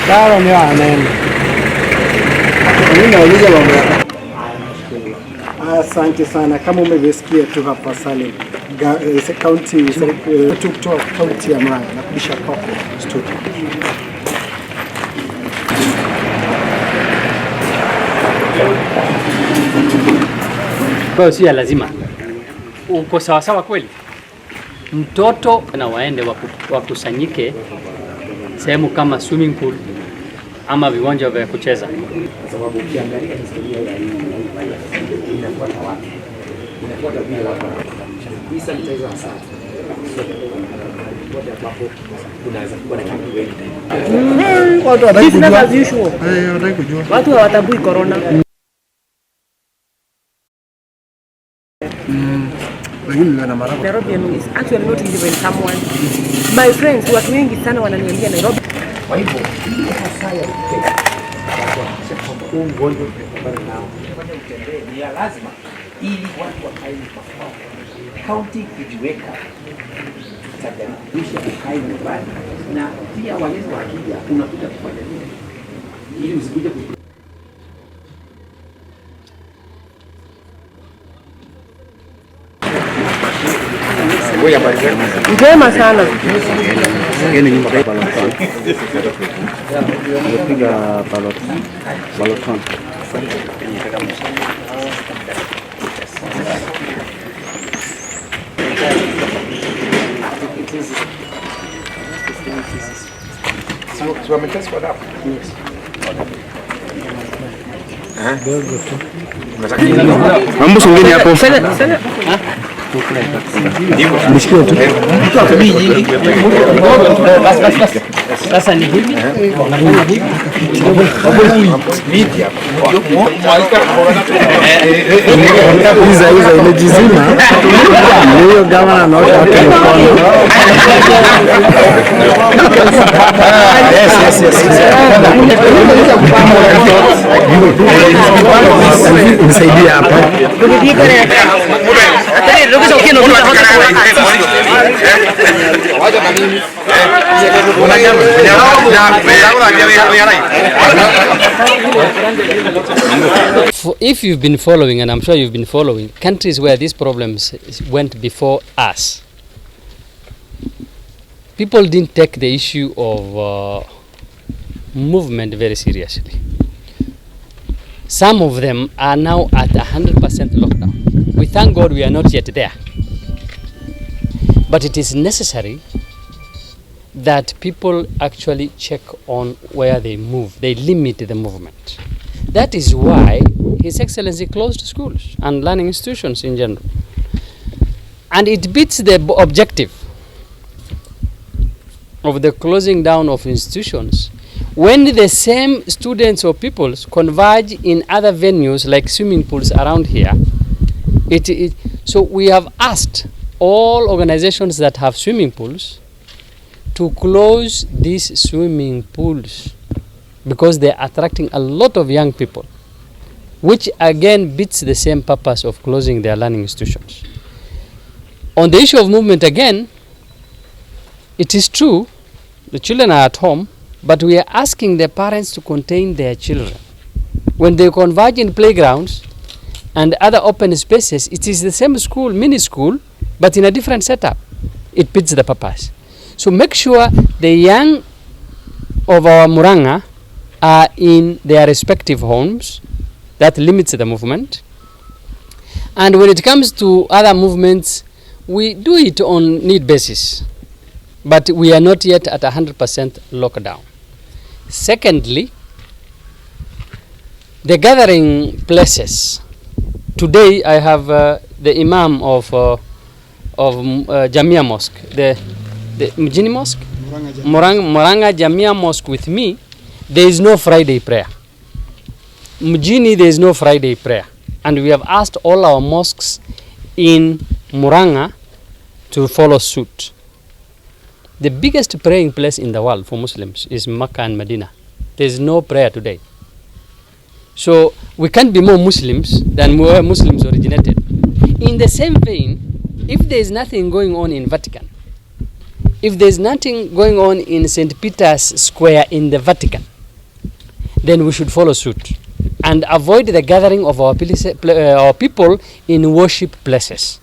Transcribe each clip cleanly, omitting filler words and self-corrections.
Dawa ni anaenda. Mimi nauliza mambo ya asante sana. Kama umevisikia tu hapa Salim, county kutoka county ya Murang'A na kubisha kwako studio. Kwa si lazima. Uko sawa sawa kweli? Mtoto na waende wakusanyike sehemu kama swimming pool ama viwanja vya kucheza. Kwa sababu ukiangalia historia ya hii inafuata wapi? Inafuata vile watu wanafundisha. Hii sanitizer hasa. Wote hapo unaweza kuwa na kitu wengi. Watu Wanataka kujua. Watu hawatambui corona. Nairobi is actually not even someone. My friends, watu wengi sana wananiambia Nairobi. Kwa hivyo hii hasa ya kike kwa kwamba huu mgonjwa tunapambana nao kufanya utembee ni ya lazima ili watu wakae kwa kaunti kujiweka kusadikisha ukai nyumbani na pia walezi wakija unakuja kufanya nini ili usikuje Njema sana. Ngeni nyumba kwa balon. Nipiga balon. So wametest kwa dawa. Mambo songeni hapo. Msikuje tu. Sasa ni hivi. Hizo imejizima. Leo gavana anaosha watu mikono. Yes. Nisaidia hapa. If you've been following, and I'm sure you've been following, countries where these problems went before us, people didn't take the issue of movement very seriously. Some of them are now at 100% lockdown. We thank God we are not yet there. But it is necessary that people actually check on where they move. They limit the movement. That is why His Excellency closed schools and learning institutions in general. And it beats the objective of the closing down of institutions when the same students or peoples converge in other venues like swimming pools around here. So we have asked all organizations that have swimming pools to close these swimming pools because they are attracting a lot of young people, which again beats the same purpose of closing their learning institutions. On the issue of movement again, it is true, the children are at home, but we are asking the parents to contain their children. When they converge in playgrounds and other open spaces, it is the same school, mini school, but in a different setup. It beats the purpose. So make sure the young of our Murang'A are in their respective homes. That limits the movement. And when it comes to other movements, we do it on need basis. But we are not yet at 100% lockdown. Secondly, the gathering places. Today I have the Imam of Jamia Mosque, the Mjini Mosque, Murang'A Jamia Mosque with me. There is no Friday prayer. Mjini, there is no Friday prayer. And we have asked all our mosques in Murang'A to follow suit. The biggest praying place in the world for Muslims is Makkah and Medina. There is no prayer today. So we can't be more Muslims than where Muslims originated. In the same vein, if there is nothing going on in Vatican, if there is nothing going on in St. Peter's Square in the Vatican, then we should follow suit and avoid the gathering of our people in worship places.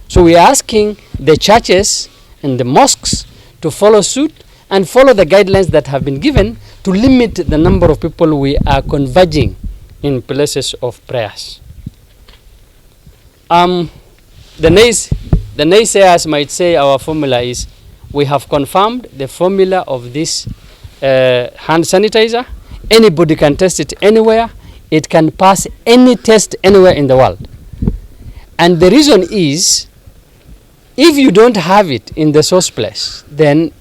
So we are asking the churches and the mosques to follow suit and follow the guidelines that have been given to limit the number of people we are converging in places of prayers. The naysayers might say our formula is, we have confirmed the formula of this hand sanitizer. Anybody can test it anywhere. It can pass any test anywhere in the world. And the reason is, if you don't have it in the source place, then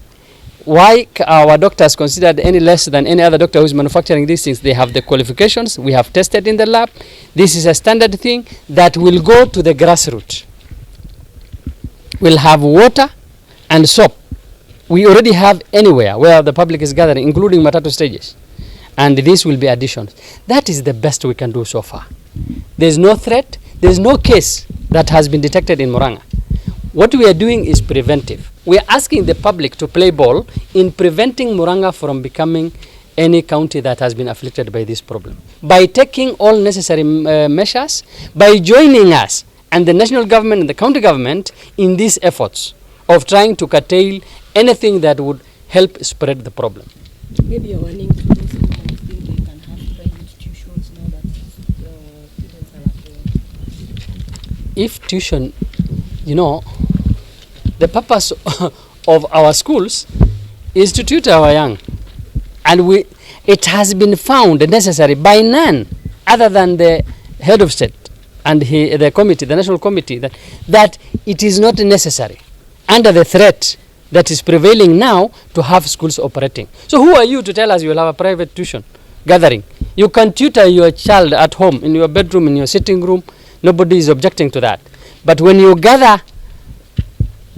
why our doctors considered any less than any other doctor who is manufacturing these things? They have the qualifications. We have tested in the lab. This is a standard thing that will go to the grassroots. We'll have water and soap. We already have anywhere where the public is gathering, including Matatu stages. And this will be additions. That is the best we can do so far. There's no threat. There's no case that has been detected in Murang'A. What we are doing is preventive. We are asking the public to play ball in preventing Murang'A from becoming any county that has been afflicted by this problem. By taking all necessary measures, by joining us and the national government and the county government in these efforts of trying to curtail anything that would help spread the problem. Maybe a warning to those who might think they can have private tuitions now that students are at home. If tuition, you know, the purpose of our schools is to tutor our young. And it has been found necessary by none other than the head of state and the committee, the national committee, that it is not necessary under the threat that is prevailing now to have schools operating. So who are you to tell us you will have a private tuition gathering? You can tutor your child at home, in your bedroom, in your sitting room. Nobody is objecting to that. But when you gather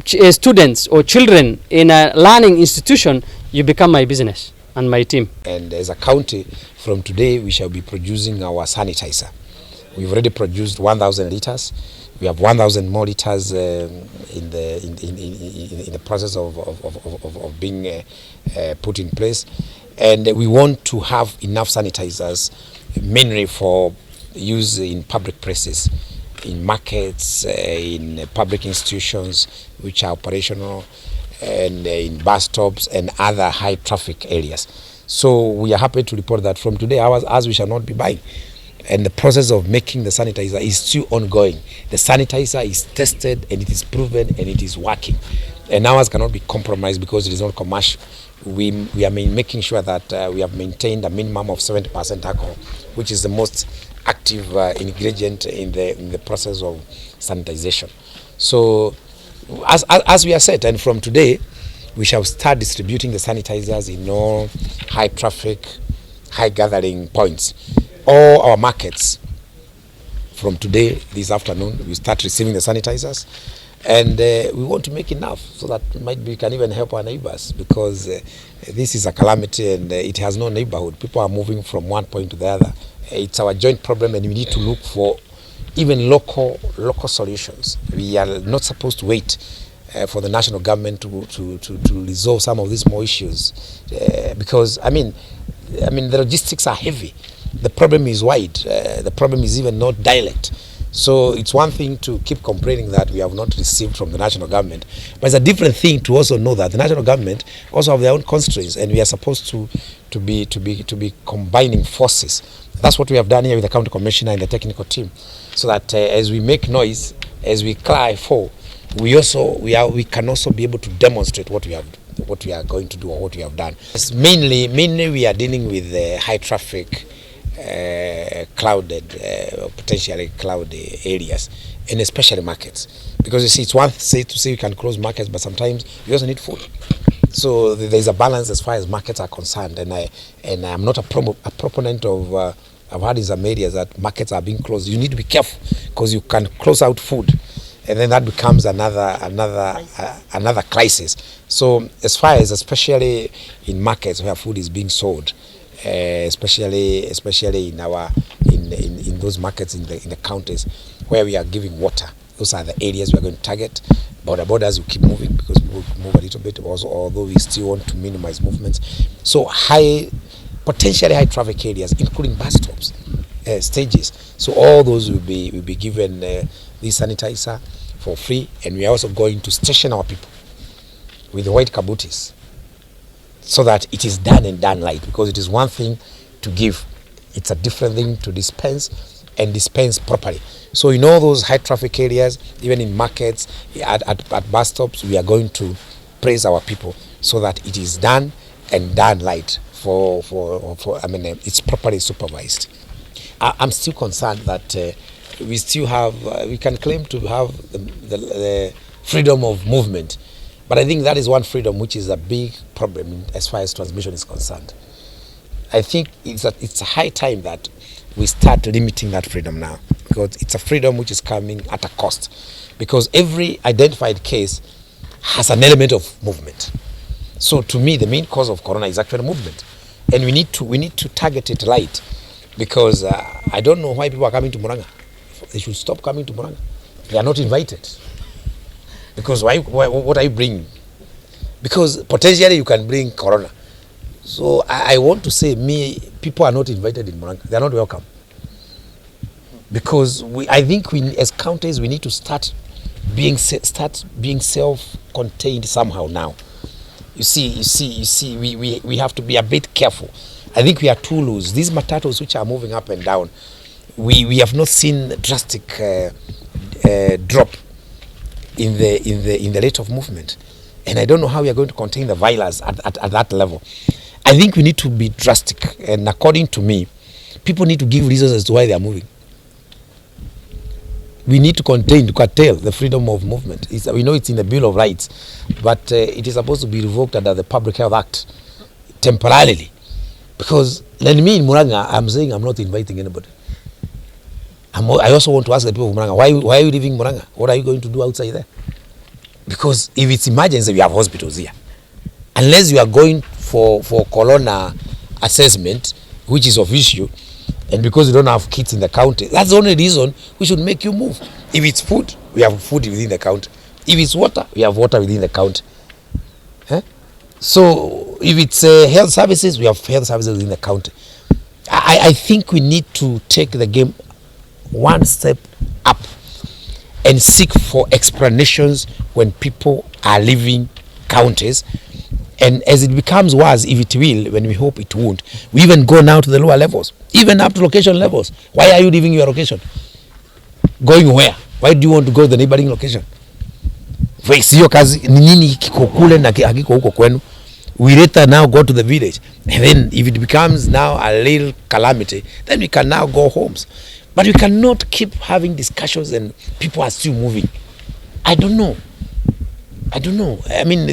students or children in a learning institution, you become my business and my team. And as a county, from today we shall be producing our sanitizer. We've already produced 1,000 liters. We have 1,000 more liters in the process of being put in place, and we want to have enough sanitizers, mainly for use in public places, in markets, in public institutions which are operational, and in bus stops and other high traffic areas. So we are happy to report that from today, as we shall not be buying. And the process of making the sanitizer is still ongoing. The sanitizer is tested and it is proven and it is working. And ours cannot be compromised because it is not commercial. We are making sure that we have maintained a minimum of 70% alcohol, which is the most active ingredient in the process of sanitization. So as we are set, and from today, we shall start distributing the sanitizers in all high traffic, high gathering points. All our markets, from today, this afternoon, we start receiving the sanitizers, and we want to make enough so that we can even help our neighbors, because this is a calamity and it has no neighborhood. People are moving from one point to the other. It's our joint problem, and we need to look for even local solutions. We are not supposed to wait for the national government to resolve some of these small issues, because I mean the logistics are heavy. The problem is wide. The problem is even not dialect. So it's one thing to keep complaining that we have not received from the national government, but it's a different thing to also know that the national government also have their own constraints, and we are supposed to be combining forces. That's what we have done here with the county commissioner and the technical team, so that as we make noise, as we cry for, we can also be able to demonstrate what we are going to do or what we have done. It's mainly we are dealing with high traffic, potentially cloudy areas, and especially markets, because you see, it's one thing to say you can close markets, but sometimes you also need food. So there's a balance as far as markets are concerned, and I'm not a proponent of I've heard in some areas that markets are being closed. You need to be careful, because you can close out food, and then that becomes another crisis. So as far as, especially in markets where food is being sold, especially in those markets in the counties where we are giving water, those are the areas we are going to target. Borders will keep moving, because we will move a little bit also, although we still want to minimize movements. So high potentially high traffic areas, including bus stops, stages. So all those will be given this sanitizer for free, and we are also going to station our people with the white kabutis so that it is done and done right, because it is one thing to give, it's a different thing to dispense, and dispense properly. So in all those high traffic areas, even in markets, at bus stops, we are going to praise our people so that it is done and done right. It's properly supervised. I'm still concerned that we still have, we can claim to have the freedom of movement, but I think that is one freedom which is a big problem as far as transmission is concerned. I think it's a high time that we start limiting that freedom now, because it's a freedom which is coming at a cost, because every identified case has an element of movement. So to me, the main cause of corona is actually movement, and we need to target it right, because I don't know why people are coming to Murang'A. They should stop coming to Murang'A. They are not invited. Because why what are you bringing? Because potentially you can bring corona. So I want to say, people are not invited in Murang'A. They are not welcome. Because I think as counties, we need to start being self-contained somehow now. You see, we have to be a bit careful. I think we are too loose. These matatos which are moving up and down, we have not seen a drastic drop in the rate of movement, and I don't know how we are going to contain the virus at that level. I think we need to be drastic, and according to me, people need to give reasons as to why they are moving. We need to curtail the freedom of movement. We know it's in the Bill of Rights, but it is supposed to be revoked under the Public Health Act temporarily. Because let me in Murang'A, I'm saying I'm not inviting anybody. I also want to ask the people of Murang'A, why are you leaving Murang'A? What are you going to do outside there? Because if it's emergency, we have hospitals here. Unless you are going for corona assessment, which is official, and because you don't have kits in the county, that's the only reason we should make you move. If it's food, we have food within the county. If it's water, we have water within the county. So if it's health services, we have health services within the county. I think we need to take the game one step up and seek for explanations when people are leaving counties. And as it becomes worse, if it will, when we hope it won't, we even go now to the lower levels, even up to location levels. Why are you leaving your location? Going where? Why do you want to go to the neighboring location? Sio kazi nini kiko kule na hakiko huko kwenu. We later now go to the village, and then if it becomes now a little calamity, then we can now go homes. But we cannot keep having discussions and people are still moving. I don't know. I mean,